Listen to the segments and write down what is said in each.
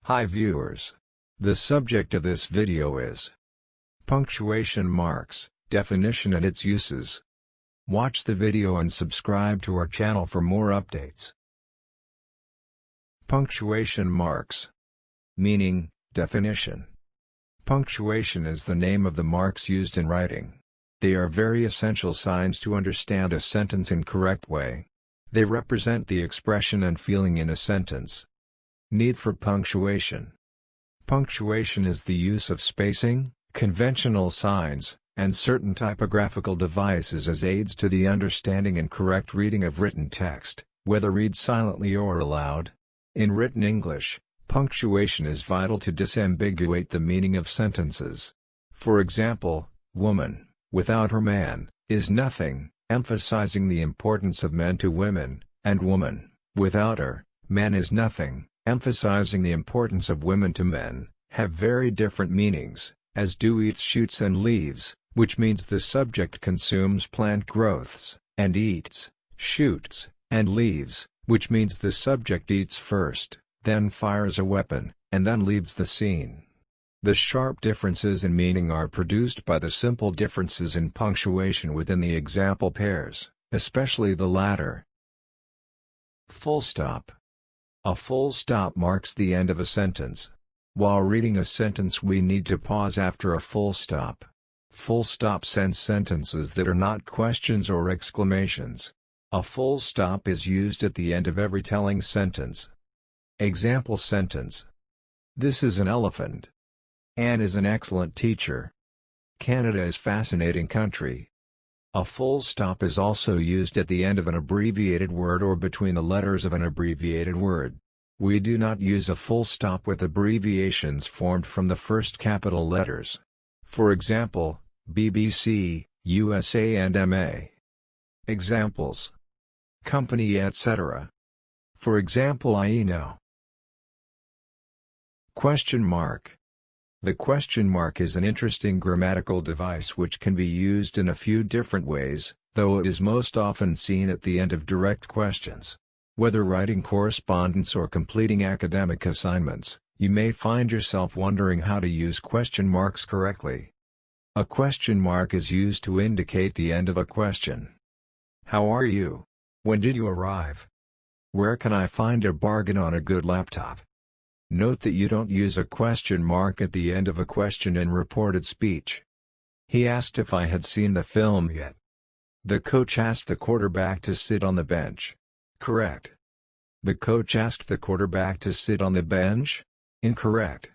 Hi viewers. The subject of this video is punctuation marks, definition and its uses. Watch the video and subscribe to our channel for more updates. Punctuation marks. Meaning, definition. Punctuation is the name of the marks used in writing. They are very essential signs to understand a sentence in correct way. They represent the expression and feeling in a sentence. Need for punctuation. Punctuation is the use of spacing, conventional signs, and certain typographical devices as aids to the understanding and correct reading of written text, whether read silently or aloud. In written English, punctuation is vital to disambiguate the meaning of sentences. For example, woman, without her man, is nothing, emphasizing the importance of men to women, and woman, without her, man is nothing, emphasizing the importance of women to men, have very different meanings, as do eats shoots and leaves, which means the subject consumes plant growths, and eats, shoots, and leaves, which means the subject eats first, then fires a weapon, and then leaves the scene. The sharp differences in meaning are produced by the simple differences in punctuation within the example pairs, especially the latter. Full stop. A full stop marks the end of a sentence. While reading a sentence we need to pause after a full stop. Full stops end sentences that are not questions or exclamations. A full stop is used at the end of every telling sentence. Example sentence. This is an elephant. Anne is an excellent teacher. Canada is a fascinating country. A full stop is also used at the end of an abbreviated word or between the letters of an abbreviated word. We do not use a full stop with abbreviations formed from the first capital letters. For example, BBC, USA and MA. Examples. Company etc. For example I know. Question mark. The question mark is an interesting grammatical device which can be used in a few different ways, though it is most often seen at the end of direct questions. Whether writing correspondence or completing academic assignments, you may find yourself wondering how to use question marks correctly. A question mark is used to indicate the end of a question. How are you? When did you arrive? Where can I find a bargain on a good laptop? Note that you don't use a question mark at the end of a question in reported speech. He asked if I had seen the film yet. The coach asked the quarterback to sit on the bench. Correct. The coach asked the quarterback to sit on the bench? Incorrect.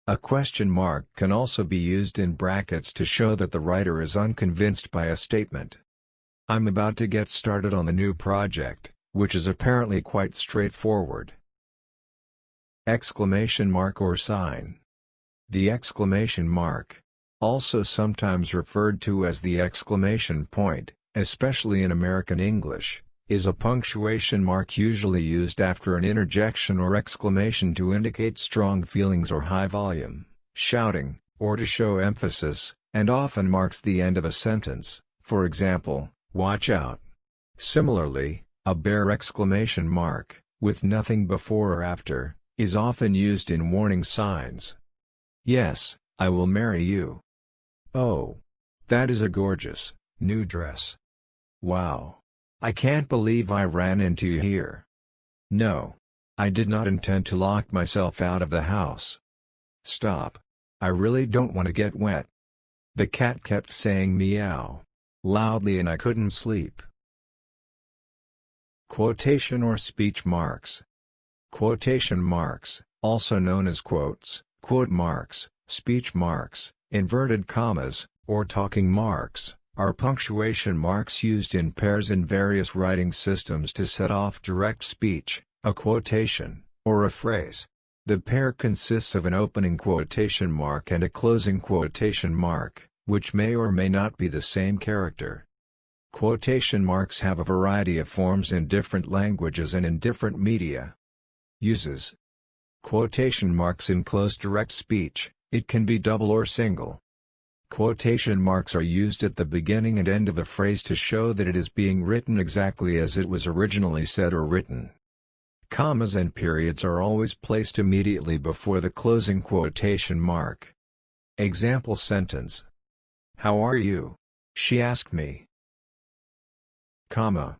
A question mark can also be used in brackets to show that the writer is unconvinced by a statement. I'm about to get started on the new project, which is apparently quite straightforward. Exclamation mark or sign. The exclamation mark, also sometimes referred to as the exclamation point, especially in American English, is a punctuation mark usually used after an interjection or exclamation to indicate strong feelings or high volume, shouting, or to show emphasis, and often marks the end of a sentence, for example, watch out. Similarly, a bare exclamation mark, with nothing before or after, is often used in warning signs. Yes, I will marry you. Oh, that is a gorgeous, new dress. Wow. I can't believe I ran into you here. No. I did not intend to lock myself out of the house. Stop. I really don't want to get wet. The cat kept saying meow loudly and I couldn't sleep. Quotation or speech marks. Quotation marks, also known as quotes, quote marks, speech marks, inverted commas, or talking marks, are punctuation marks used in pairs in various writing systems to set off direct speech, a quotation, or a phrase. The pair consists of an opening quotation mark and a closing quotation mark, which may or may not be the same character. Quotation marks have a variety of forms in different languages and in different media. Uses. Quotation marks in close direct speech, it can be double or single. Quotation marks are used at the beginning and end of a phrase to show that it is being written exactly as it was originally said or written. Commas and periods are always placed immediately before the closing quotation mark. Example sentence. How are you? She asked me. Comma.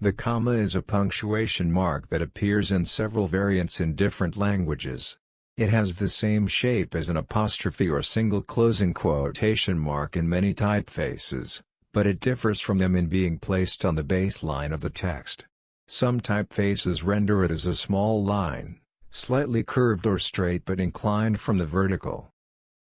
The comma is a punctuation mark that appears in several variants in different languages. It has the same shape as an apostrophe or single closing quotation mark in many typefaces, but it differs from them in being placed on the baseline of the text. Some typefaces render it as a small line, slightly curved or straight but inclined from the vertical.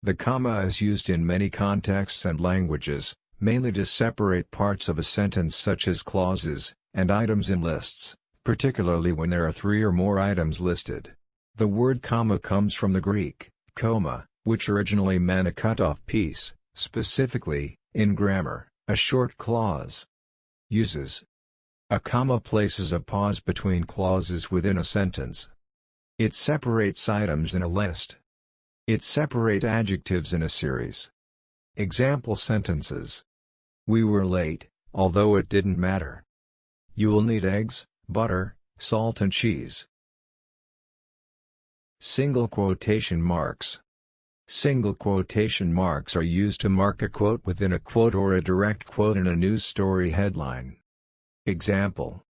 The comma is used in many contexts and languages, mainly to separate parts of a sentence such as clauses and items in lists, particularly when there are 3 or more items listed. The word comma comes from the Greek, koma, which originally meant a cut-off piece, specifically, in grammar, a short clause. Uses. A comma places a pause between clauses within a sentence. It separates items in a list. It separates adjectives in a series. Example sentences. We were late, although it didn't matter. You will need eggs, butter, salt and cheese. Single quotation marks. Single quotation marks are used to mark a quote within a quote or a direct quote in a news story headline. Example.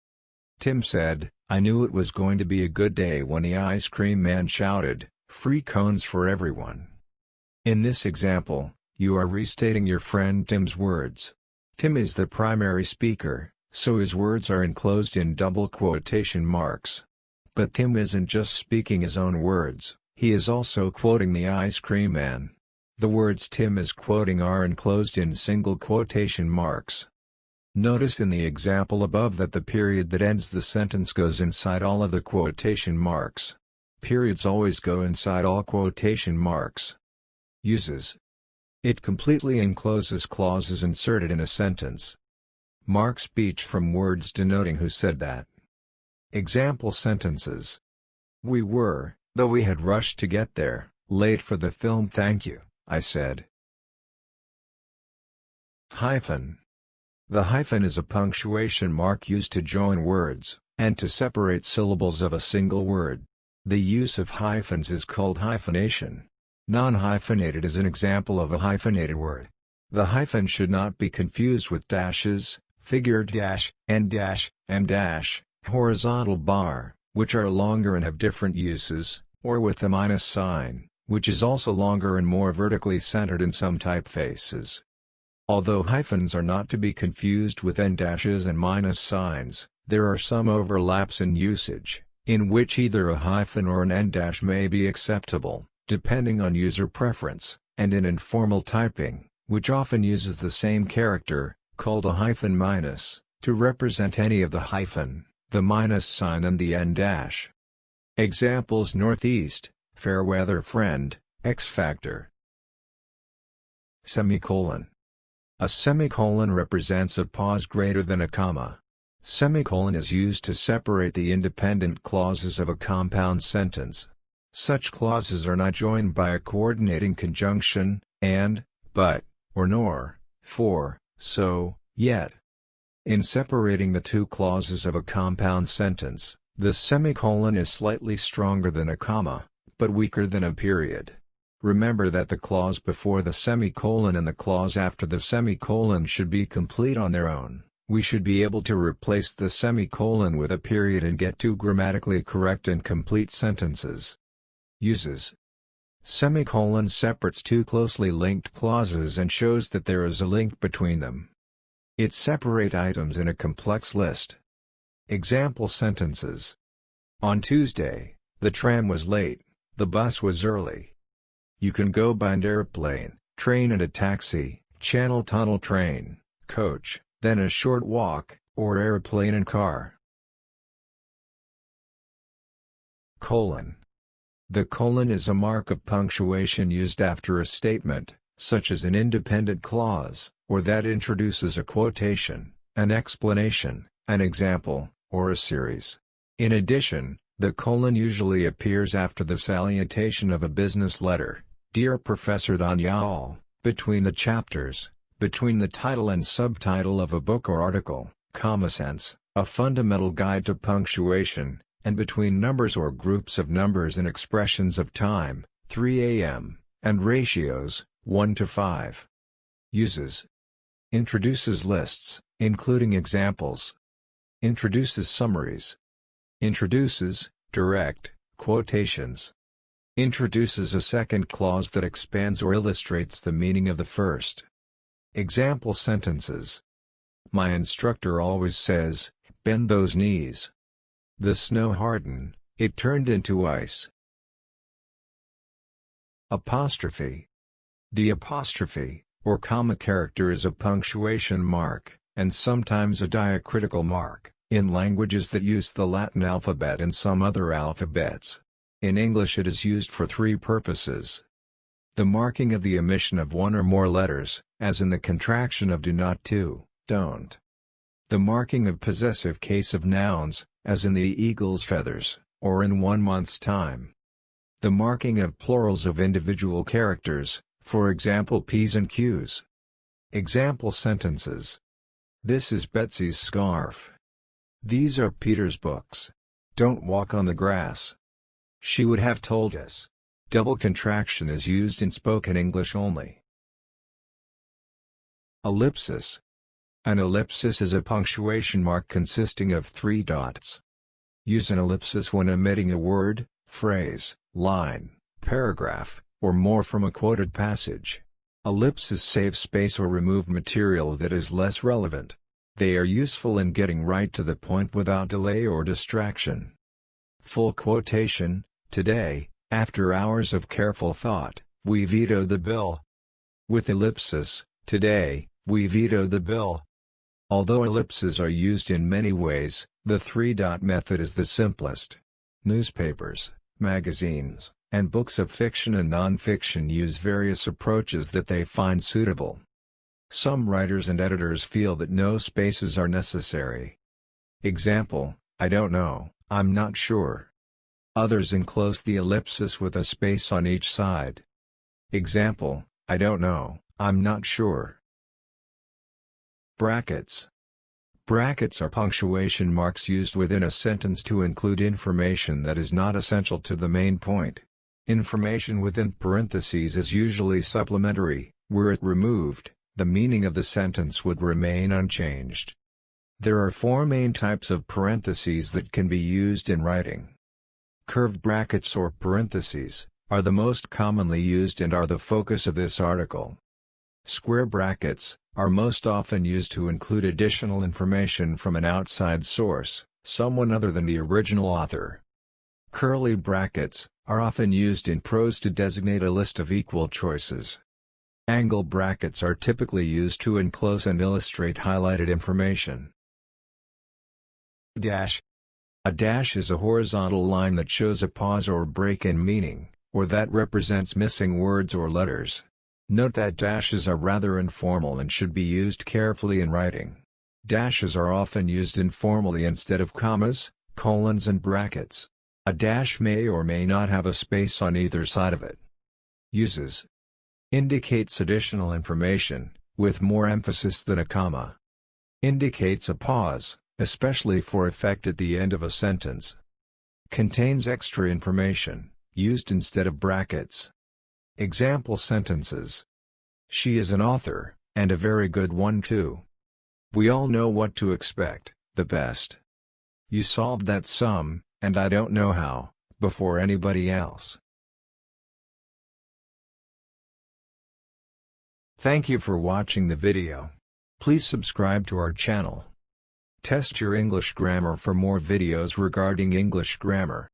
Tim said, I knew it was going to be a good day when the ice cream man shouted, free cones for everyone. In this example, you are restating your friend Tim's words. Tim is the primary speaker, so his words are enclosed in double quotation marks. But Tim isn't just speaking his own words, he is also quoting the ice cream man. The words Tim is quoting are enclosed in single quotation marks. Notice in the example above that the period that ends the sentence goes inside all of the quotation marks. Periods always go inside all quotation marks. Uses. It completely encloses clauses inserted in a sentence. Mark speech from words denoting who said that. Example sentences. We were, though we had rushed to get there, late for the film. Thank you, I said. Hyphen. The hyphen is a punctuation mark used to join words, and to separate syllables of a single word. The use of hyphens is called hyphenation. Non-hyphenated is an example of a hyphenated word. The hyphen should not be confused with dashes, figure dash, and dash, m dash, horizontal bar, which are longer and have different uses, or with the minus sign, which is also longer and more vertically centered in some typefaces. Although hyphens are not to be confused with n dashes and minus signs, there are some overlaps in usage, in which either a hyphen or an n dash may be acceptable, depending on user preference, and in informal typing, which often uses the same character, called a hyphen minus, to represent any of the hyphen, the minus sign and the n dash. Examples: Northeast, fair weather friend, X Factor. Semicolon. A semicolon represents a pause greater than a comma. Semicolon is used to separate the independent clauses of a compound sentence. Such clauses are not joined by a coordinating conjunction, and, but, or nor, for, so, yet. In separating the two clauses of a compound sentence, the semicolon is slightly stronger than a comma, but weaker than a period. Remember that the clause before the semicolon and the clause after the semicolon should be complete on their own. We should be able to replace the semicolon with a period and get two grammatically correct and complete sentences. Uses. Semicolon separates two closely linked clauses and shows that there is a link between them. It separates items in a complex list. Example sentences. On Tuesday, the tram was late, the bus was early. You can go by an airplane, train and a taxi, channel tunnel train, coach, then a short walk, or airplane and car. Colon. The colon is a mark of punctuation used after a statement, such as an independent clause, or that introduces a quotation, an explanation, an example, or a series. In addition, the colon usually appears after the salutation of a business letter, Dear Professor Daniel, between the chapters, between the title and subtitle of a book or article, Comma Sense, a fundamental guide to punctuation, and between numbers or groups of numbers in expressions of time, 3 a.m., and ratios, 1 to 5. Uses. Introduces lists, including examples. Introduces summaries. Introduces, direct, quotations. Introduces a second clause that expands or illustrates the meaning of the first. Example sentences. My instructor always says, bend those knees. The snow hardened, it turned into ice. Apostrophe. The apostrophe, or comma character, is a punctuation mark, and sometimes a diacritical mark, in languages that use the Latin alphabet and some other alphabets. In English it is used for three purposes. The marking of the omission of one or more letters, as in the contraction of do not to, don't. The marking of possessive case of nouns, as in the eagle's feathers, or in 1 month's time. The marking of plurals of individual characters, for example P's and Q's. Example sentences. This is Betsy's scarf. These are Peter's books. Don't walk on the grass. She would have told us. Double contraction is used in spoken English only. Ellipsis. An ellipsis is a punctuation mark consisting of 3 dots. Use an ellipsis when omitting a word, phrase, line, paragraph, or more from a quoted passage. Ellipses save space or remove material that is less relevant. They are useful in getting right to the point without delay or distraction. Full quotation. Today, after hours of careful thought, we vetoed the bill. With ellipsis, today, we vetoed the bill. Although ellipses are used in many ways, the 3-dot method is the simplest. Newspapers, magazines, and books of fiction and non-fiction use various approaches that they find suitable. Some writers and editors feel that no spaces are necessary. Example, I don't know, I'm not sure. Others enclose the ellipsis with a space on each side. Example, I don't know, I'm not sure. Brackets. Brackets are punctuation marks used within a sentence to include information that is not essential to the main point. Information within parentheses is usually supplementary. Were it removed, the meaning of the sentence would remain unchanged. There are 4 main types of parentheses that can be used in writing. Curved brackets or parentheses are the most commonly used and are the focus of this article. Square brackets are most often used to include additional information from an outside source, someone other than the original author. Curly brackets are often used in prose to designate a list of equal choices. Angle brackets are typically used to enclose and illustrate highlighted information. Dash. A dash is a horizontal line that shows a pause or break in meaning, or that represents missing words or letters. Note that dashes are rather informal and should be used carefully in writing. Dashes are often used informally instead of commas, colons and brackets. A dash may or may not have a space on either side of it. Uses. Indicates additional information, with more emphasis than a comma. Indicates a pause, especially for effect at the end of a sentence. Contains extra information, used instead of brackets. Example sentences. She is an author, and a very good one too. We all know what to expect, the best. You solved that sum, and I don't know how, before anybody else. Thank you for watching the video. Please subscribe to our channel. Test your English grammar for more videos regarding English grammar.